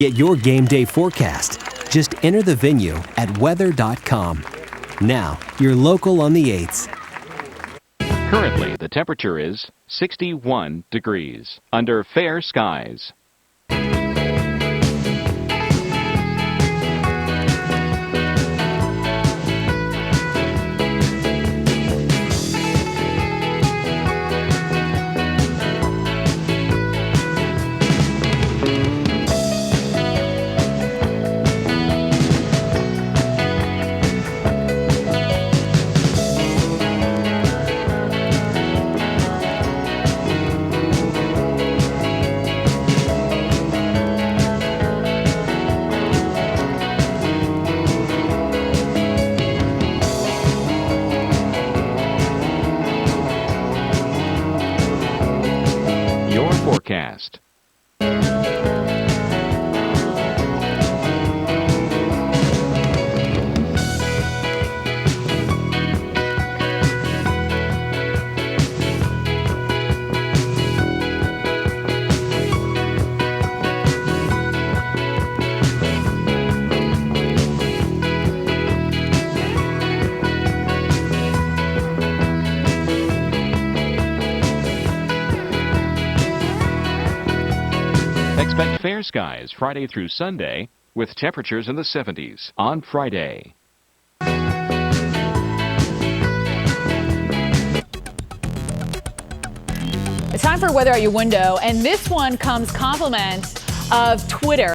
Get your game day forecast. Just enter the venue at weather.com. Now, you're local on the 8s. Currently, the temperature is 61 degrees under fair skies. Your forecast. Expect fair skies Friday through Sunday with temperatures in the 70s on Friday. It's time for Weather Out Your Window, and this one comes compliment of Twitter.